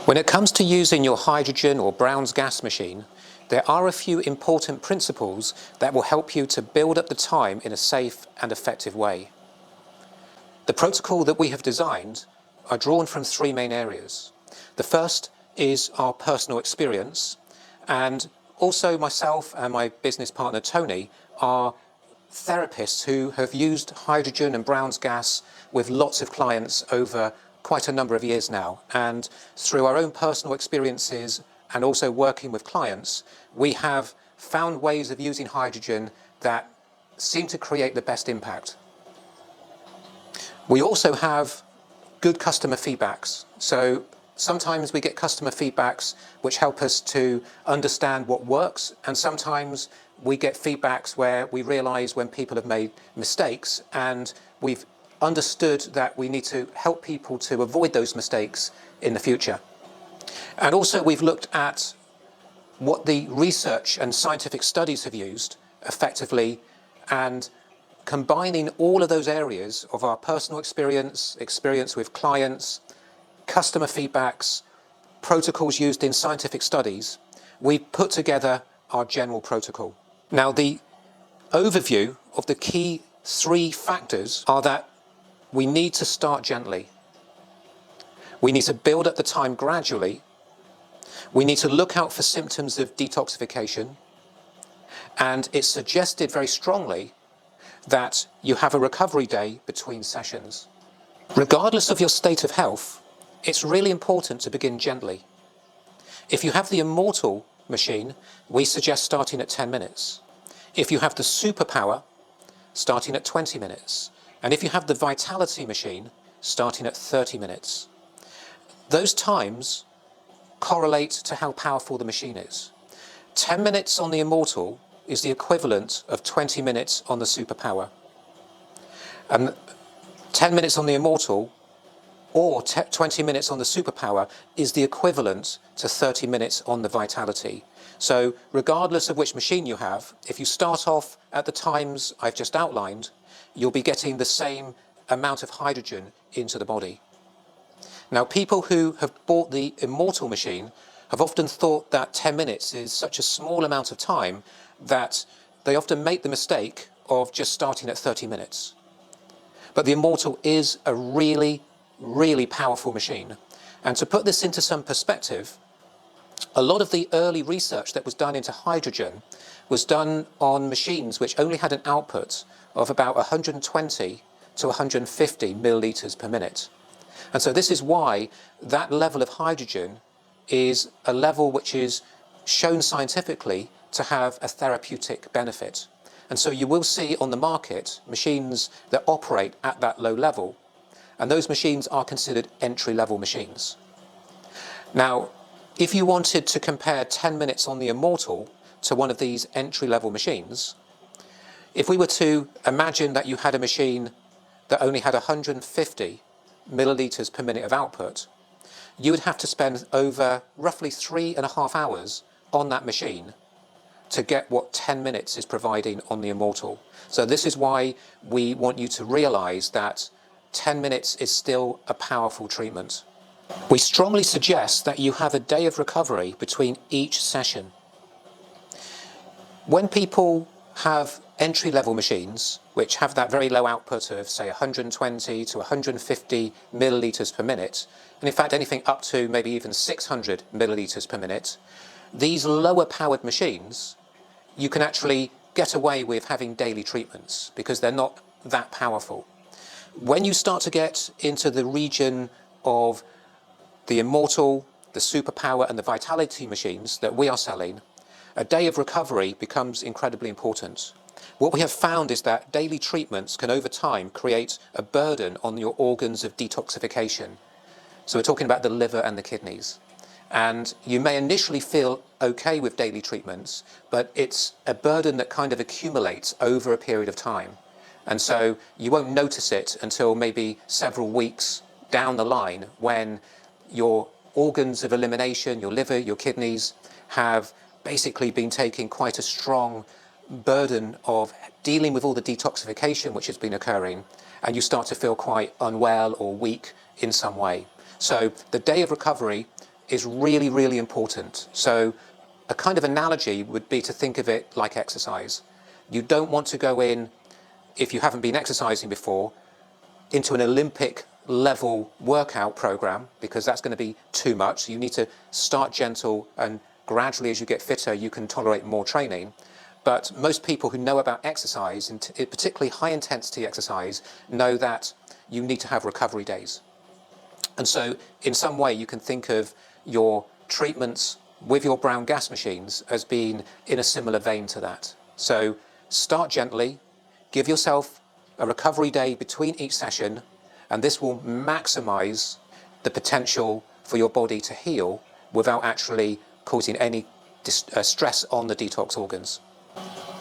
When it comes to using your hydrogen or Brown's gas machine, there are a few important principles that will help you to build up the time in a safe and effective way. The protocol that we have designed are drawn from three main areas. The first is our personal experience, and also myself and my business partner Tony are therapists who have used hydrogen and Brown's gas with lots of clients over quite a number of years now. And through our own personal experiences and also working with clients, we have found ways of using hydrogen that seem to create the best impact. We also have good customer feedbacks. So sometimes we get customer feedbacks which help us to understand what works, and sometimes we get feedbacks where we realize when people have made mistakes, and we've understood that we need to help people to avoid those mistakes in the future. And also we've looked at what the research and scientific studies have used effectively, and combining all of those areas of our personal experience with clients, customer feedbacks, protocols used in scientific studies, we've put together our general protocol. Now, the overview of the key three factors are that we need to start gently. We need to build up the time gradually. We need to look out for symptoms of detoxification. And it's suggested very strongly that you have a recovery day between sessions. Regardless of your state of health, it's really important to begin gently. If you have the Immortal machine, we suggest starting at 10 minutes. If you have the Superpower, starting at 20 minutes. And if you have the Vitality machine, starting at 30 minutes. Those times correlate to how powerful the machine is. 10 minutes on the Immortal is the equivalent of 20 minutes on the Superpower. And 10 minutes on the Immortal or 20 minutes on the Superpower is the equivalent to 30 minutes on the Vitality. So regardless of which machine you have, if you start off at the times I've just outlined, you'll be getting the same amount of hydrogen into the body. Now, people who have bought the Immortal machine have often thought that 10 minutes is such a small amount of time that they often make the mistake of just starting at 30 minutes. But the Immortal is a really, really powerful machine. And to put this into some perspective, a lot of the early research that was done into hydrogen was done on machines which only had an output of about 120 to 150 milliliters per minute. And so this is why that level of hydrogen is a level which is shown scientifically to have a therapeutic benefit. And so you will see on the market machines that operate at that low level, and those machines are considered entry-level machines. Now, if you wanted to compare 10 minutes on the Immortal to one of these entry-level machines, if we were to imagine that you had a machine that only had 150 milliliters per minute of output, you would have to spend over roughly 3.5 hours on that machine to get what 10 minutes is providing on the Immortal. So this is why we want you to realize that 10 minutes is still a powerful treatment. We strongly suggest that you have a day of recovery between each session. When people have entry-level machines, which have that very low output of, say, 120 to 150 milliliters per minute, and in fact anything up to maybe even 600 milliliters per minute, these lower-powered machines, you can actually get away with having daily treatments because they're not that powerful. When you start to get into the region of the Immortal, the Superpower, and the Vitality machines that we are selling, a day of recovery becomes incredibly important. What we have found is that daily treatments can over time create a burden on your organs of detoxification. So we're talking about the liver and the kidneys. And you may initially feel okay with daily treatments, but it's a burden that kind of accumulates over a period of time. And so you won't notice it until maybe several weeks down the line when your organs of elimination, your liver, your kidneys, have basically been taking quite a strong burden of dealing with all the detoxification which has been occurring, and you start to feel quite unwell or weak in some way. So the day of recovery is really, really important. So a kind of analogy would be to think of it like exercise. You don't want to go in, if you haven't been exercising before, into an Olympic level workout program, because that's going to be too much. So you need to start gentle, and gradually as you get fitter you can tolerate more training. But most people who know about exercise, and particularly high intensity exercise, know that you need to have recovery days. And so in some way you can think of your treatments with your brown gas machines as being in a similar vein to that. So start gently, give yourself a recovery day between each session, and this will maximize the potential for your body to heal without actually causing any stress on the detox organs.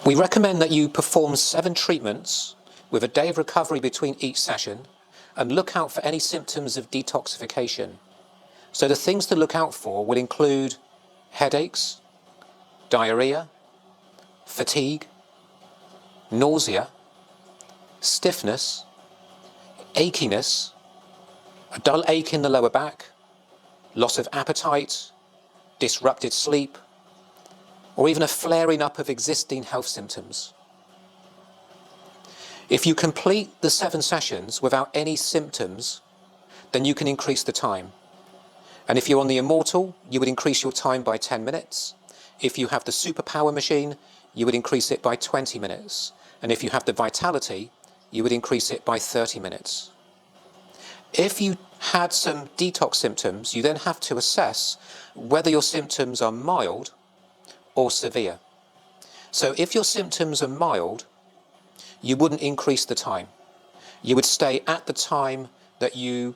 We recommend that you perform 7 treatments with a day of recovery between each session, and look out for any symptoms of detoxification. So the things to look out for will include headaches, diarrhea, fatigue, nausea, stiffness, achiness, a dull ache in the lower back, loss of appetite, disrupted sleep, or even a flaring up of existing health symptoms. If you complete the 7 sessions without any symptoms, then you can increase the time. And if you're on the Immortal, you would increase your time by 10 minutes. If you have the Superpower machine, you would increase it by 20 minutes. And if you have the Vitality, you would increase it by 30 minutes. If you had some detox symptoms, you then have to assess whether your symptoms are mild or severe. So if your symptoms are mild, you wouldn't increase the time. You would stay at the time that you,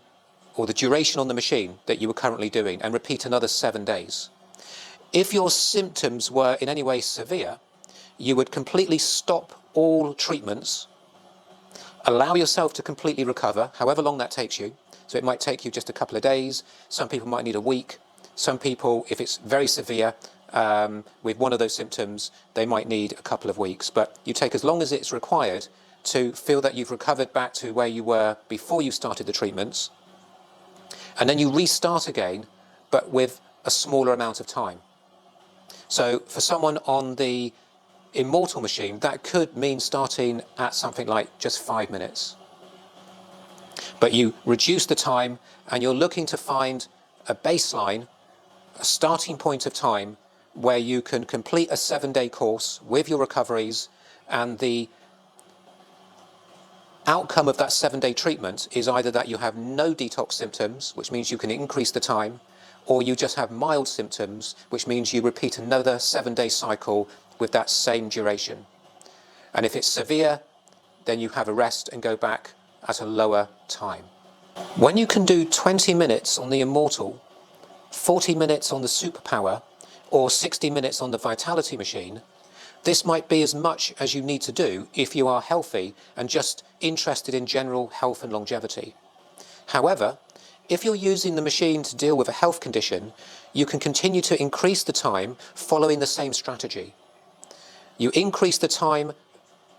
or the duration on the machine that you were currently doing, and repeat another 7 days. If your symptoms were in any way severe, you would completely stop all treatments, allow yourself to completely recover, however long that takes you. So it might take you just a couple of days. Some people might need a week. Some people, if it's very severe, with one of those symptoms, they might need a couple of weeks. But you take as long as it's required to feel that you've recovered back to where you were before you started the treatments. And then you restart again, but with a smaller amount of time. So for someone on the Immortal machine, that could mean starting at something like just 5 minutes. But you reduce the time, and you're looking to find a baseline, a starting point of time where you can complete a 7-day course with your recoveries, and the outcome of that 7-day treatment is either that you have no detox symptoms, which means you can increase the time, or you just have mild symptoms, which means you repeat another 7-day cycle with that same duration. And if it's severe, then you have a rest and go back at a lower time. When you can do 20 minutes on the Immortal, 40 minutes on the Superpower, or 60 minutes on the Vitality machine, this might be as much as you need to do if you are healthy and just interested in general health and longevity. However, if you're using the machine to deal with a health condition, you can continue to increase the time following the same strategy. You increase the time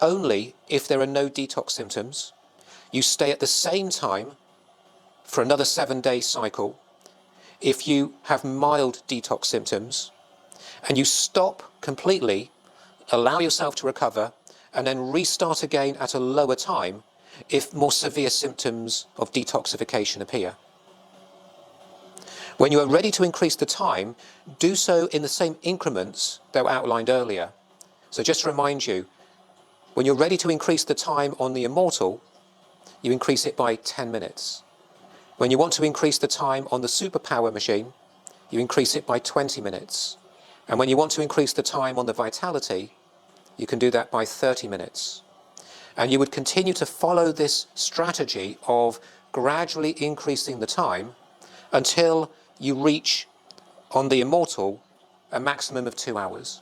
only if there are no detox symptoms. You stay at the same time for another 7-day cycle if you have mild detox symptoms, and you stop completely, allow yourself to recover, and then restart again at a lower time if more severe symptoms of detoxification appear. When you are ready to increase the time, do so in the same increments that were outlined earlier. So just to remind you, when you're ready to increase the time on the Immortal, you increase it by 10 minutes. When you want to increase the time on the Superpower machine, you increase it by 20 minutes. And when you want to increase the time on the Vitality, you can do that by 30 minutes. And you would continue to follow this strategy of gradually increasing the time until you reach, on the Immortal, a maximum of 2 hours.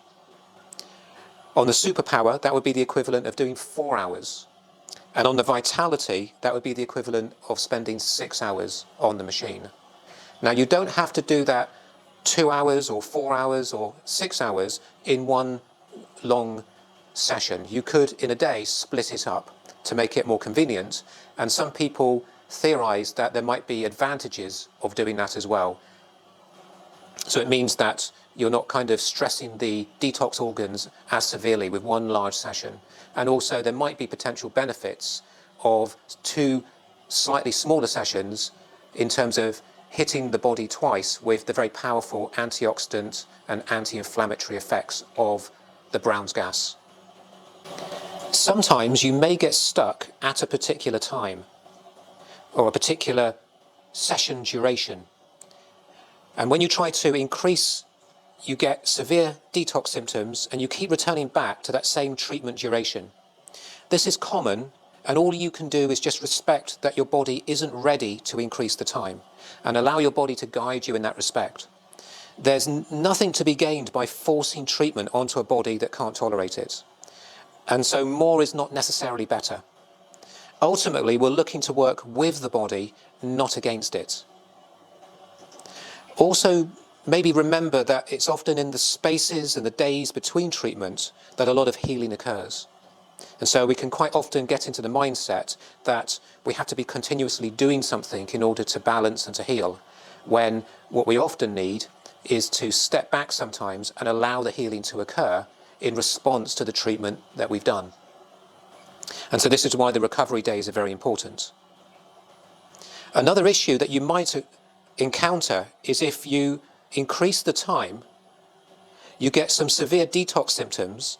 On the Superpower, that would be the equivalent of doing 4 hours. And on the Vitality, that would be the equivalent of spending 6 hours on the machine. Now, you don't have to do that 2 hours or 4 hours or 6 hours in one long session. You could, in a day, split it up to make it more convenient. And some people theorize that there might be advantages of doing that as well. So it means that you're not kind of stressing the detox organs as severely with one large session. And also there might be potential benefits of 2 slightly smaller sessions in terms of hitting the body twice with the very powerful antioxidant and anti-inflammatory effects of the Brown's gas. Sometimes you may get stuck at a particular time or a particular session duration. And when you try to increase, you get severe detox symptoms and you keep returning back to that same treatment duration. This is common, and all you can do is just respect that your body isn't ready to increase the time and allow your body to guide you in that respect. There's nothing to be gained by forcing treatment onto a body that can't tolerate it. And so more is not necessarily better. Ultimately, we're looking to work with the body, not against it. Also, maybe remember that it's often in the spaces and the days between treatment that a lot of healing occurs. And so we can quite often get into the mindset that we have to be continuously doing something in order to balance and to heal, when what we often need is to step back sometimes and allow the healing to occur in response to the treatment that we've done. And so this is why the recovery days are very important. Another issue that you might encounter is if you increase the time, you get some severe detox symptoms,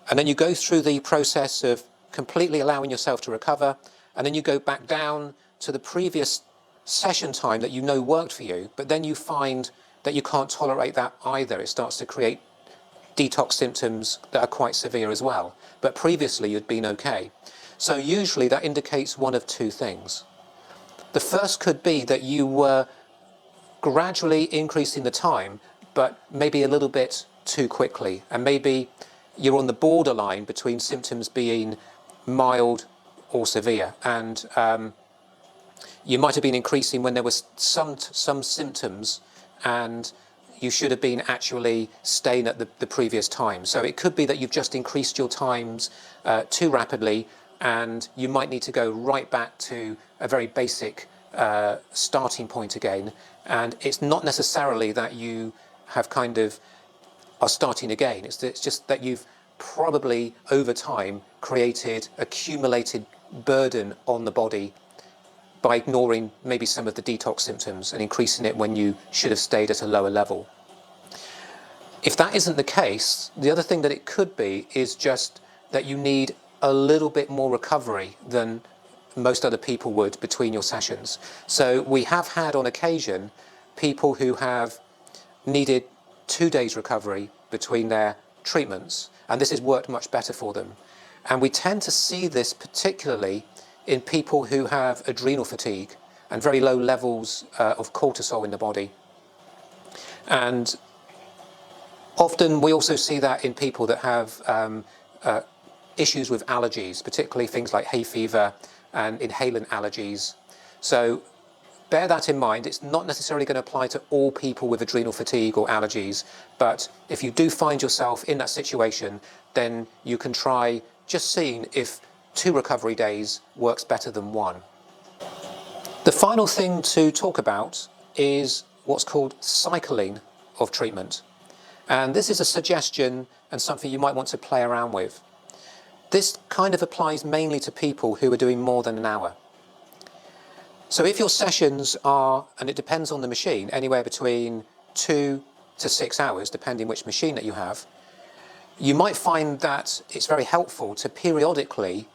and then you go through the process of completely allowing yourself to recover, and then you go back down to the previous session time that you know worked for you, but then you find that you can't tolerate that either. It starts to create detox symptoms that are quite severe as well, but previously you'd been okay. So usually that indicates one of 2 things. The first could be that you were gradually increasing the time, but maybe a little bit too quickly, and maybe you're on the borderline between symptoms being mild or severe, and you might have been increasing when there was some symptoms and you should have been actually staying at the previous time. So it could be that you've just increased your times too rapidly, and you might need to go right back to a very basic starting point again. And it's not necessarily that you have kind of are starting again. It's just that you've probably over time created accumulated burden on the body by ignoring maybe some of the detox symptoms and increasing it when you should have stayed at a lower level. If that isn't the case, the other thing that it could be is just that you need a little bit more recovery than most other people would between your sessions. So we have had on occasion people who have needed 2 days recovery between their treatments, and this has worked much better for them. And we tend to see this particularly in people who have adrenal fatigue and very low levels of cortisol in the body. And often we also see that in people that have issues with allergies, particularly things like hay fever and inhalant allergies. So bear that in mind. It's not necessarily going to apply to all people with adrenal fatigue or allergies, but if you do find yourself in that situation, then you can try just seeing if 2 recovery days works better than 1. The final thing to talk about is what's called cycling of treatment. And this is a suggestion and something you might want to play around with. This kind of applies mainly to people who are doing more than an hour. So if your sessions are, and it depends on the machine, anywhere between 2 to 6 hours, depending which machine that you have, you might find that it's very helpful to periodically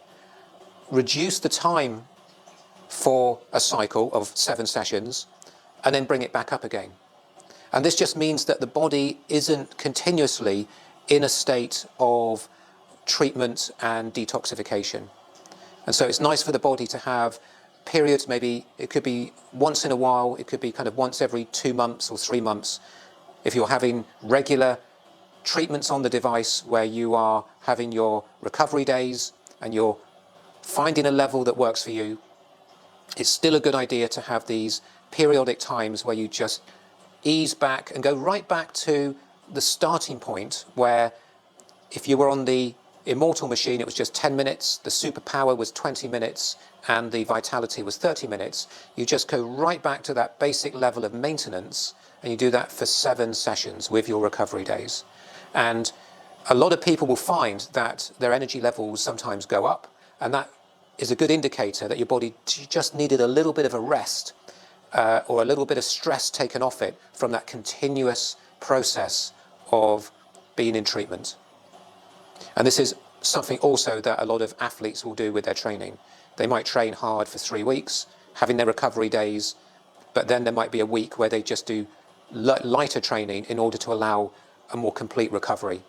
reduce the time for a cycle of 7 sessions and then bring it back up again. And this just means that the body isn't continuously in a state of treatment and detoxification. And so it's nice for the body to have periods, maybe it could be once in a while, it could be kind of once every 2 months or 3 months. If you're having regular treatments on the device where you are having your recovery days and you're finding a level that works for you, it's still a good idea to have these periodic times where you just ease back and go right back to the starting point, where if you were on the Immortal machine, it was just 10 minutes, the Superpower was 20 minutes, and the Vitality was 30 minutes. You just go right back to that basic level of maintenance and you do that for 7 sessions with your recovery days. And a lot of people will find that their energy levels sometimes go up, and that is a good indicator that your body just needed a little bit of a rest or a little bit of stress taken off it from that continuous process of being in treatment. And this is something also that a lot of athletes will do with their training. They might train hard for 3 weeks, having their recovery days, but then there might be a week where they just do lighter training in order to allow a more complete recovery.